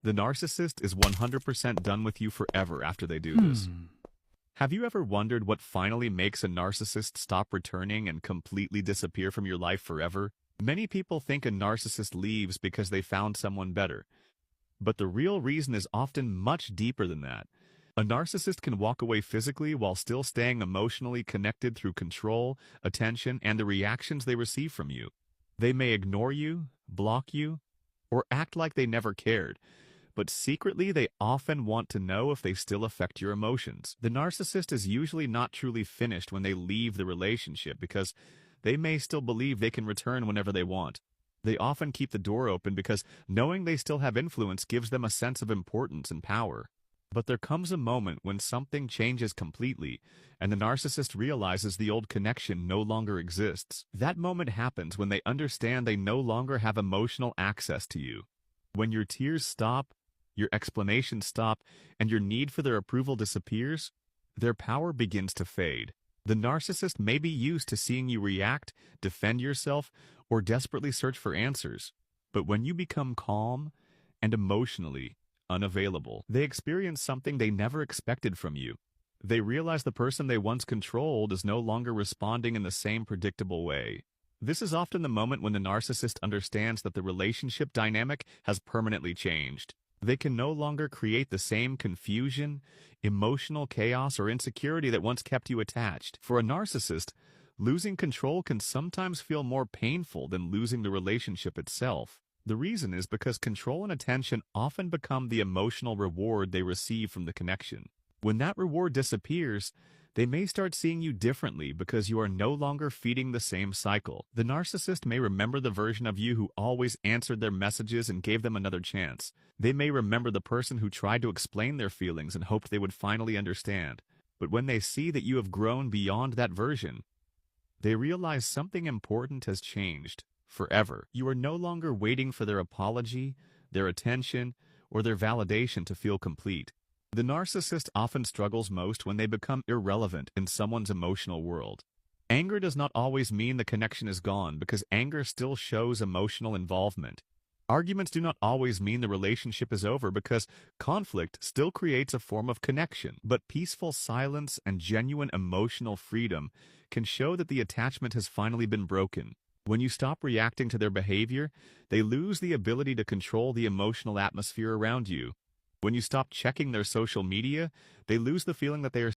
The narcissist is 100% done with you forever after they do this. Have you ever wondered what finally makes a narcissist stop returning and completely disappear from your life forever? Many people think a narcissist leaves because they found someone better. But the real reason is often much deeper than that. A narcissist can walk away physically while still staying emotionally connected through control, attention, and the reactions they receive from you. They may ignore you, block you, or act like they never cared, but secretly they often want to know if they still affect your emotions. The narcissist is usually not truly finished when they leave the relationship because they may still believe they can return whenever they want. They often keep the door open because knowing they still have influence gives them a sense of importance and power. But there comes a moment when something changes completely, and the narcissist realizes the old connection no longer exists. That moment happens when they understand they no longer have emotional access to you. When your tears stop, your explanations stop, and your need for their approval disappears, their power begins to fade. The narcissist may be used to seeing you react, defend yourself, or desperately search for answers. But when you become calm and emotionally unavailable, they experience something they never expected from you. They realize the person they once controlled is no longer responding in the same predictable way. This is often the moment when the narcissist understands that the relationship dynamic has permanently changed. They can no longer create the same confusion, emotional chaos, or insecurity that once kept you attached. For a narcissist, losing control can sometimes feel more painful than losing the relationship itself. The reason is because control and attention often become the emotional reward they receive from the connection. When that reward disappears, they may start seeing you differently because you are no longer feeding the same cycle. The narcissist may remember the version of you who always answered their messages and gave them another chance. They may remember the person who tried to explain their feelings and hoped they would finally understand. But when they see that you have grown beyond that version, they realize something important has changed. Forever. You are no longer waiting for their apology, their attention, or their validation to feel complete. The narcissist often struggles most when they become irrelevant in someone's emotional world. Anger does not always mean the connection is gone because anger still shows emotional involvement. Arguments do not always mean the relationship is over because conflict still creates a form of connection. But peaceful silence and genuine emotional freedom can show that the attachment has finally been broken. When you stop reacting to their behavior, they lose the ability to control the emotional atmosphere around you. When you stop checking their social media, they lose the feeling that they are